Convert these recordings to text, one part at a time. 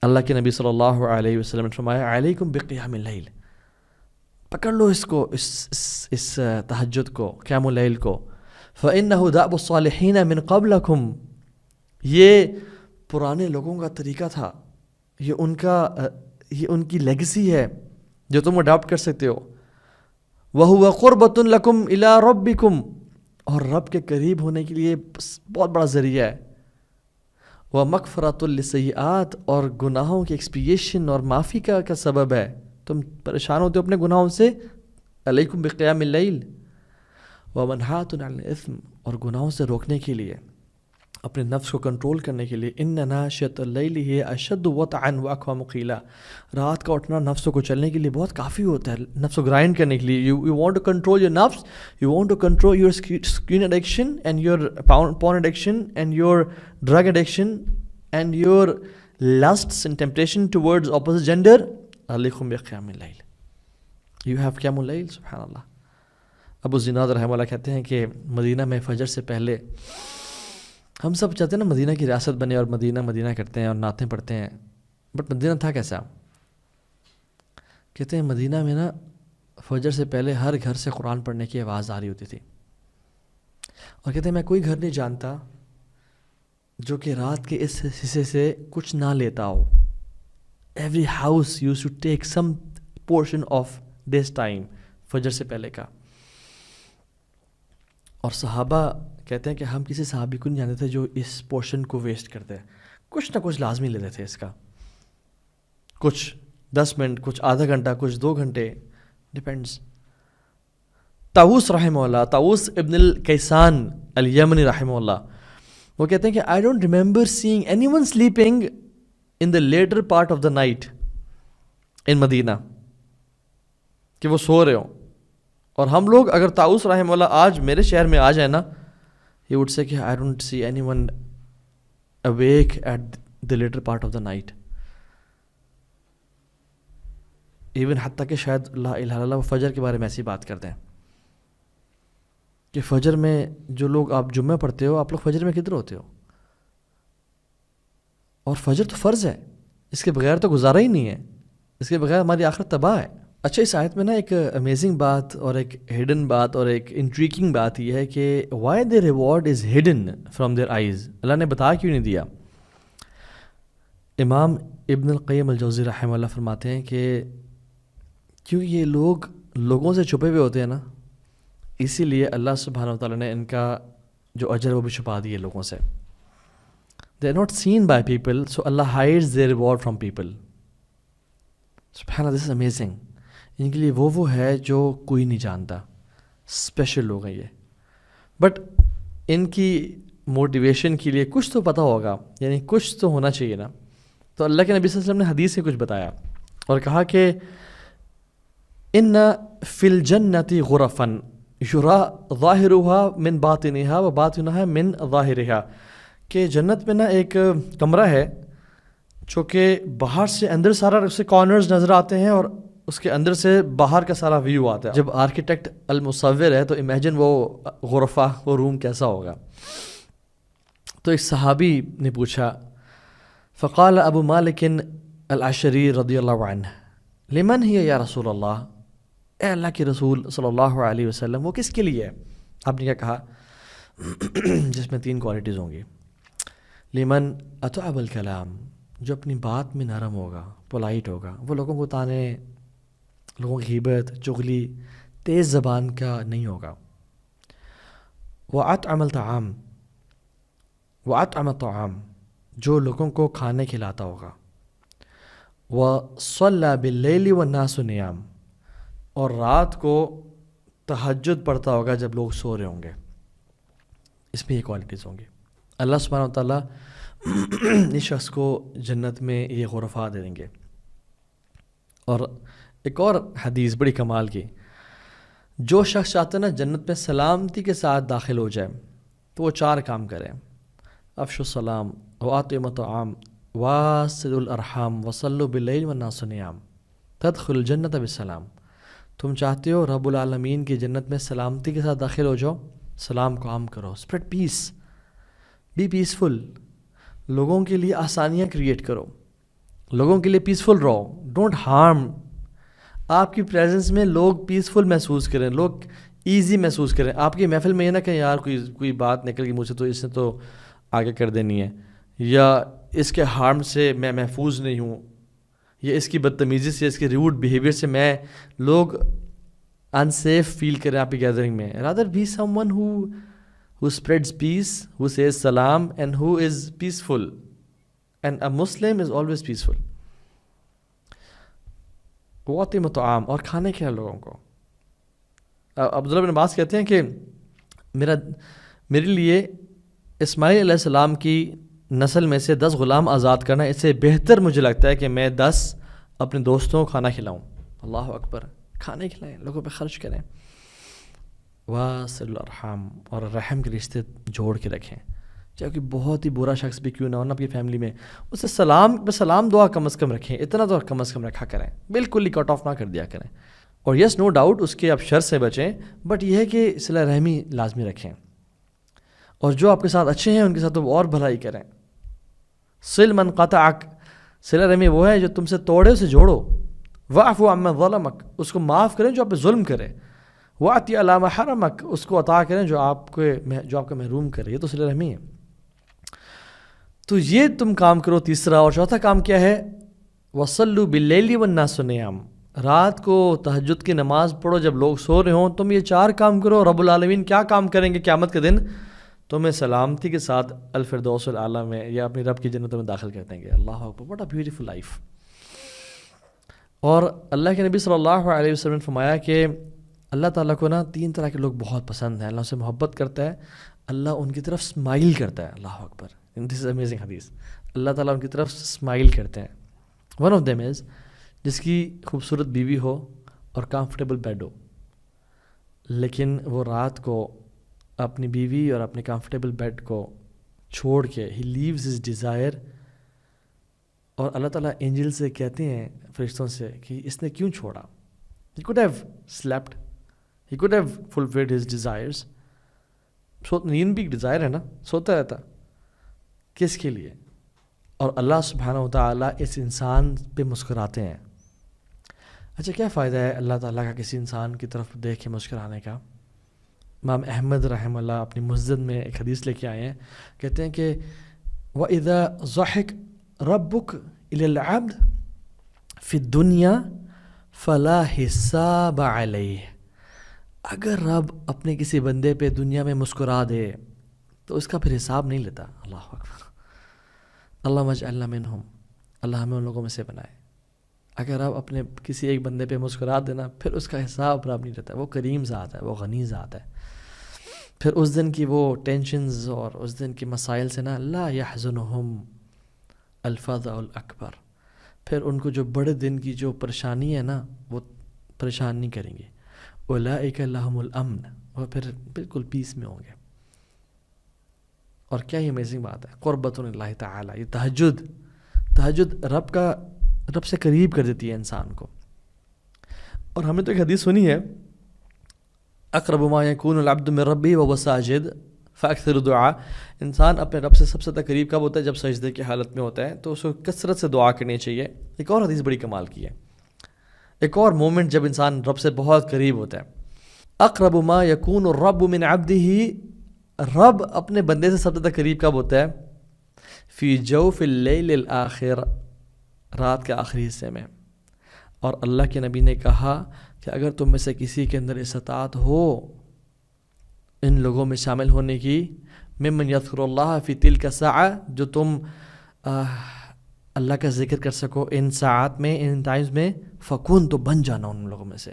اللہ کے نبی صلی اللہ علیہ وسلم نے فرمایا علیکم بقیام اللیل، پکڑ لو اس کو، اس تہجد کو، قیام اللیل کو، فإنہ دأب الصالحین من قبلکم، یہ پرانے لوگوں کا طریقہ تھا، یہ ان کی لیگسی ہے جو تم اڈاپٹ کر سکتے ہو، وَهُوَ قُرْبَةٌ لَكُمْ إِلَىٰ رَبِّكُمْ، اور رب کے قریب ہونے کے لیے بہت بڑا ذریعہ ہے، وَمَغْفِرَةٌ لِلسَّيِّئَاتِ، اور گناہوں کی ایکسپیشن اور معافی کا سبب ہے۔ تم پریشان ہوتے ہو اپنے گناہوں سے، علیکم بقیام اللیل، وَمَنْهَاتٌ عَنِ الْإِثْمِ، اور گناہوں سے روکنے کے لیے، اپنے نفس کو کنٹرول کرنے کے لیے، إِنَّ نَاشِئَةَ اللَّيْلِ هِيَ أَشَدُّ وَطْئًا وَأَقْوَمُ قِيلًا، رات کا اٹھنا نفس کو چلنے کے لیے بہت کافی ہوتا ہے، نفس کو گرائنڈ کرنے کے لیے۔ You want to control your nafs, you want to control your screen addiction and your porn addiction and your drug addiction and your lusts and temptation towards opposite gender، علیکم بقیام اللیل، you have قیام اللیل، سبحان اللہ۔ ابو زناد رحمہ اللہ کہتے ہیں کہ مدینہ میں فجر سے پہلے، ہم سب چاہتے ہیں نا مدینہ کی ریاست بنے اور مدینہ کرتے ہیں اور نعتیں پڑھتے ہیں، بٹ مدینہ تھا کیسا؟ کہتے ہیں مدینہ میں نا فجر سے پہلے ہر گھر سے قرآن پڑھنے کی آواز آ رہی ہوتی تھی، اور کہتے ہیں میں کوئی گھر نہیں جانتا جو کہ رات کے اس حصے سے کچھ نہ لیتا ہو۔ Every house use to take some portion of this time, فجر سے پہلے کا۔ اور صحابہ کہتے ہیں کہ ہم کسی صحابی کو نہیں جانتے تھے جو اس پورشن کو ویسٹ کرتے ہیں، کچھ نہ کچھ لازمی لیتے تھے اس کا، کچھ 10 منٹ، کچھ آدھا گھنٹہ، کچھ 2 گھنٹے، ڈیپینڈس۔ طاووس رحمہ اللہ، طاووس ابن الکیسان الیمنی رحمہ اللہ، وہ کہتے ہیں کہ I don't remember seeing anyone sleeping in the later part of the night in مدینہ، کہ وہ سو رہے ہوں، اور ہم لوگ اگر طاووس رحمہ اللہ آج میرے شہر میں آ جائیں نا، he would say کہ I don't see anyone awake at the later part of the night، even حتیٰ کہ شاید لا الہ الا اللہ وہ فجر کے بارے میں ایسی بات کرتے ہیں کہ فجر میں جو لوگ آپ جمعہ پڑھتے ہو، آپ لوگ فجر میں کدھر ہوتے ہو؟ اور فجر تو فرض ہے، اس کے بغیر تو گزارا ہی نہیں ہے، اس کے بغیر ہماری آخرت تباہ ہے۔ اچھا، اس آیت میں نا ایک امیزنگ بات اور ایک ہڈن بات اور ایک انٹریگنگ بات یہ ہے کہ why their reward is hidden from their eyes, Allah نے بتا کیوں نہیں دیا؟ امام ابن القیم الجوزی رحمہ اللہ فرماتے ہیں کہ کیونکہ یہ لوگوں سے چھپے ہوئے ہوتے ہیں نا، اسی لیے اللہ سبحانہ و تعالیٰ نے ان کا جو اجر وہ بھی چھپا دیے لوگوں سے۔ they are not seen by people, so Allah hides their reward from people. سبحان اللہ، this is amazing۔ ان کے لیے وہ ہے جو کوئی نہیں جانتا، اسپیشل لوگ ہیں یہ، بٹ ان کی موٹیویشن کے لیے کچھ تو پتہ ہوگا، یعنی کچھ تو ہونا چاہیے نا۔ تو اللہ کے نبی صلی اللہ علیہ وسلم نے حدیث سے کچھ بتایا اور کہا کہ ان فی الجنۃ غرفا یرا ظاہرها من باطنها و باطنها من ظاہرها، کہ جنت میں نا ایک کمرہ ہے جو کہ باہر سے اندر سارا اس کے کارنرز نظر آتے ہیں اور اس کے اندر سے باہر کا سارا ویو آتا ہے۔ جب آرکیٹیکٹ المصور ہے تو امیجن وہ غرفہ، وہ روم کیسا ہوگا۔ تو ایک صحابی نے پوچھا، فقال ابو مالک الاشعری رضی اللہ عنہ لمن ہی یا رسول اللہ، اے اللہ کے رسول صلی اللہ علیہ وسلم وہ کس کے لیے ہے؟ آپ نے کیا کہا؟ جس میں 3 کوالٹیز ہوں گی۔ لمن اطعب الکلام، جو اپنی بات میں نرم ہوگا، پولائٹ ہوگا، وہ لوگوں کو تانے، لوگوں کی غیبت، چغلی، تیز زبان کا نہیں ہوگا۔ وَأَطْعَمَ الطعام، وَأَطْعَمَ الطعام، جو لوگوں کو کھانے کھلاتا ہوگا۔ وَصَلَّى بِاللَّيْلِ وَالنَّاسُ نِيَامٌ، اور رات کو تہجد پڑھتا ہوگا جب لوگ سو رہے ہوں گے۔ اس میں یہ کوالٹیز ہوں گی۔ اللہ سبحانہ و تعالیٰ اس شخص کو جنت میں یہ غرفات دے دیں گے۔ اور ایک اور حدیث بڑی کمال کی، جو شخص چاہتا ہے نا جنت میں سلامتی کے ساتھ داخل ہو جائے تو وہ 4 کام کریں، افشوا السلام وأطعموا الطعام واصلوا الارحام وصلوا باللیل والناس نیام تدخلوا الجنۃ بالسلام۔ تم چاہتے ہو رب العالمین کی جنت میں سلامتی کے ساتھ داخل ہو جاؤ، سلام کو عام کرو، اسپریڈ پیس، بی پیسفل، لوگوں کے لیے آسانیاں کریٹ کرو، لوگوں کے لیے پیسفل رہو, ڈونٹ ہارم. آپ کی پریزنس میں لوگ پیسفل محسوس کریں, لوگ ایزی محسوس کریں. آپ کی محفل میں یہ نہ کہیں یار کوئی بات نکل گئی مجھ سے تو اس نے تو آگے کر دینی ہے, یا اس کے ہارم سے میں محفوظ نہیں ہوں, یا اس کی بدتمیزی سے, اس کے ریوڈ بیہیویئر سے میں لوگ انسیف فیل کریں آپ کی گیدرنگ میں. Rather be someone who spreads peace, who says salam, and who is peaceful. And a Muslim is always peaceful. وَأَطْعِمُ الطَّعَامَ, اور کھانے کھلائیں لوگوں کو. عبداللہ بن عباس کہتے ہیں کہ میرے لیے اسماعیل علیہ السلام کی نسل میں سے 10 غلام آزاد کرنا اس سے بہتر مجھے لگتا ہے کہ میں 10 اپنے دوستوں کو کھانا کھلاؤں. اللہ اکبر. کھانے کھلائیں, لوگوں پہ خرچ کریں. واصل الارحام, اور رحم کے رشتے جوڑ کے رکھیں, چاہے کہ بہت ہی برا شخص بھی کیوں نہ ہو نا آپ کی فیملی میں, اسے سلام دعا کم از کم رکھیں, اتنا تو کم از کم رکھا کریں, بالکل ہی کٹ آف نہ کر دیا کریں. اور یس نو ڈاؤٹ اس کے آپ شر سے بچیں, بٹ یہ ہے کہ صلہ رحمی لازمی رکھیں, اور جو آپ کے ساتھ اچھے ہیں ان کے ساتھ اور بھلائی کریں. صل من قطعک, صلہ رحمی وہ ہے جو تم سے توڑے اسے جوڑو. واعف عمن ظلمک, اس کو معاف کریں جو آپ پہ ظلم کرے. وَأْتِ عَلَىٰ مَا حَرَمَكَ, اس کو عطا کریں جو آپ کا محروم کرے. یہ تو صلہ رحمی ہے. تو یہ تم کام کرو. تیسرا اور چوتھا کام کیا ہے؟ وَصَلُّوا بِاللَّيْلِ وَالنَّاسُ نِيَامٌ, رات کو تہجد کی نماز پڑھو جب لوگ سو رہے ہوں. تم یہ 4 کام کرو, رب العالمین کیا کام کریں گے قیامت کے دن؟ تمہیں سلامتی کے ساتھ الفردوس الاعلیٰ میں یا اپنی رب کی جنتوں میں داخل کر دیں گے. اللہ اکبر, واٹ اے بیوٹیفل لائف. اور اللہ کے نبی صلی اللہ علیہ وسلم نے فرمایا کہ اللہ تعالیٰ کو نا 3 طرح کے لوگ بہت پسند ہیں. اللہ سے محبت کرتا ہے, اللہ ان کی طرف اسمائل کرتا ہے. اللہ اکبر, دس از امیزنگ حدیث. اللہ تعالیٰ ان کی طرف اسمائل کرتے ہیں. ون آف دیم از جس کی خوبصورت بیوی ہو اور کمفرٹیبل بیڈ ہو, لیکن وہ رات کو اپنی بیوی اور اپنے کمفرٹیبل بیڈ کو چھوڑ کے ہی لیوز ہز ڈیزائر, اور اللہ تعالیٰ اینجل سے کہتے ہیں, فرشتوں سے, کہ اس نے کیوں چھوڑا. He could have slept, he could have fulfilled his desires. نیند بھی ایک ڈیزائر ہے نا, سوتا رہتا, کس کے لیے؟ اور اللہ سبحانہ و تعالیٰ اس انسان پہ مسکراتے ہیں. اچھا کیا فائدہ ہے اللہ تعالیٰ کا کسی انسان کی طرف دیکھ کے مسکرانے کا؟ امام احمد رحمہ اللہ اپنی مسجد میں ایک حدیث لے کے آئے ہیں, کہتے ہیں کہ وَإِذَا ضَحِكَ رَبُّكَ إِلَى الْعَبْدِ فِي الدُّنْيَا فَلَا حِسَابَ عَلَيْهِ, اگر رب اپنے کسی بندے پہ دنیا میں مسکرا دے تو اس کا پھر حساب نہیں لیتا. اللہ اکبر. اللہم اجعلنا منہم, اللہ ہمیں ان لوگوں میں سے بنائے. اگر آپ اپنے کسی ایک بندے پہ مسکرا دینا پھر اس کا حساب رب نہیں لیتا. وہ کریم ذات ہے, وہ غنی ذات ہے. پھر اس دن کی وہ ٹینشنز اور اس دن کے مسائل سے نا لا یحزنہم الفزع الاکبر, پھر ان کو جو بڑے دن کی جو پریشانی ہے نا وہ پریشان نہیں کریں گے. اولئک لہم الامن, وہ پھر بالکل پیس میں ہوں گے. اور کیا ہی امیزنگ بات ہے, قربۃ اللہ تعالی. یہ تہجد رب سے قریب کر دیتی ہے انسان کو. اور ہمیں تو ایک حدیث سنی ہے, اقرب ما یکون العبد من ربہ وهو ساجد فاکثر دعا, انسان اپنے رب سے سب سے زیادہ قریب کب ہوتا ہے؟ جب سجدے کی حالت میں ہوتا ہے, تو اس کو کثرت سے دعا کرنی چاہیے. ایک اور حدیث بڑی کمال کی ہے, ایک اور مومنٹ جب انسان رب سے بہت قریب ہوتا ہے. اقرب ما یکون الرب من عبدہ, رب اپنے بندے سے سب سے زیادہ قریب کب ہوتا ہے؟ فی جوف اللیل الاخر, رات کے آخری حصے میں. اور اللہ کے نبی نے کہا کہ اگر تم میں سے کسی کے اندر استطاعت ہو ان لوگوں میں شامل ہونے کی, ممن یذکر اللہ فی تلک الساعہ, جو تم اللہ کا ذکر کر سکو ان ساعات میں, ان ٹائمز میں, فکون, تو بن جانا ان لوگوں میں سے.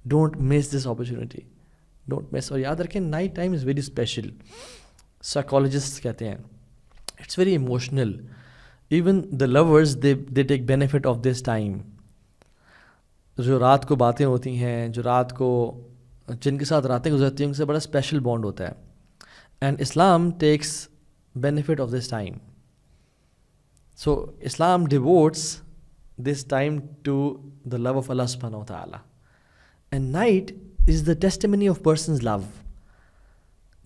Don't miss this opportunity, don't miss. اور یاد رکھیں night time is very special. Psychologist کہتے ہیں it's very emotional. Even the lovers they take benefit of this time. جو رات کو باتیں ہوتی ہیں, جو رات کو جن کے ساتھ راتیں گزرتی ہیں, ان سے بڑا اسپیشل بانڈ ہوتا ہے. And Islam takes benefit of this time. So Islam devotes this time to the love of Allah سبحانہ و تعالیٰ. And night is the testimony of persons love.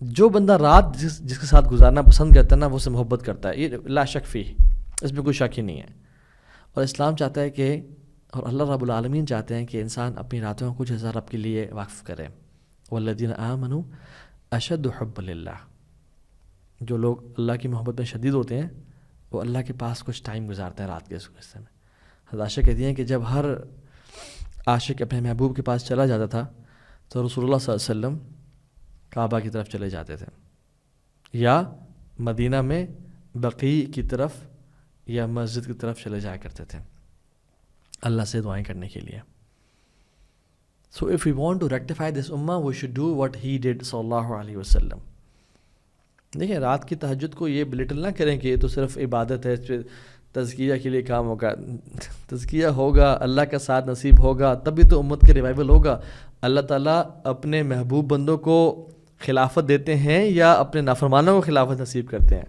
جو بندہ رات جس کے ساتھ گزارنا پسند کرتا ہے نا, وہ سے محبت کرتا ہے. یہ لا شک فی, اس میں کوئی شک ہی نہیں ہے. اور اسلام چاہتا ہے کہ اور اللہ رب العالمین چاہتے ہیں کہ انسان اپنی راتوں کو کچھ حصہ رب کے لیے وقف کرے. والذین آمنوا اشد حب للہ. جو لوگ اللہ کی محبت میں شدید ہوتے ہیں وہ اللہ کے پاس کچھ ٹائم گزارتے ہیں رات کے اس حصے میں. حضرت عائشہ کہتی ہیں کہ جب ہر عاشق اپنے محبوب کے پاس چلا جاتا تھا تو رسول اللہ صلی اللہ علیہ وسلم کعبہ کی طرف چلے جاتے تھے یا مدینہ میں بقیع کی طرف یا مسجد کی طرف چلے جایا کرتے تھے اللہ سے دعائیں کرنے کے لیے. So if we want to rectify this ummah, we should do what he did صلی اللہ علیہ وسلم. دیکھیں رات کی تہجد کو یہ بلٹل نہ کریں کہ یہ تو صرف عبادت ہے, تزکیہ کے لیے کام ہوگا. تزکیہ ہوگا, اللہ کا ساتھ نصیب ہوگا, تبھی تو امت کے ریوائول ہوگا. اللہ تعالیٰ اپنے محبوب بندوں کو خلافت دیتے ہیں یا اپنے نافرمانوں کو خلافت نصیب کرتے ہیں.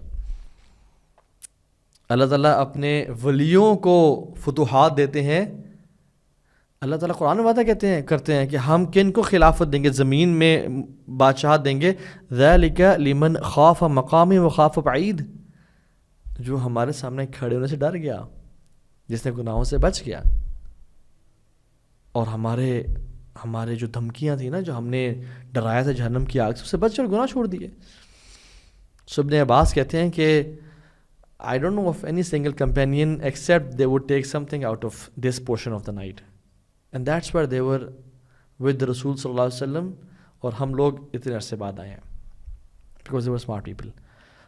اللہ تعالیٰ اپنے ولیوں کو فتوحات دیتے ہیں. اللہ تعالیٰ قرآن میں وعدہ کرتے ہیں کہ ہم کن کو خلافت دیں گے, زمین میں بادشاہت دیں گے. ذالک لمن خاف مقامی وخاف بعید. جو ہمارے سامنے کھڑے ہونے سے ڈر گیا, جس نے گناہوں سے بچ گیا, اور ہمارے جو دھمکیاں تھیں نا, جو ہم نے ڈرایا تھا جہنم کی آگ سے, اس سے بچ کر گناہ چھوڑ دیے. ابن عباس کہتے ہیں کہ I don't know of any single companion except they would take something out of this portion of the night. And that's where they were with the Rasul sallallahu alaihi wasallam, اور ہم لوگ اتنے عرصے بعد آئے ہیں because they were smart people.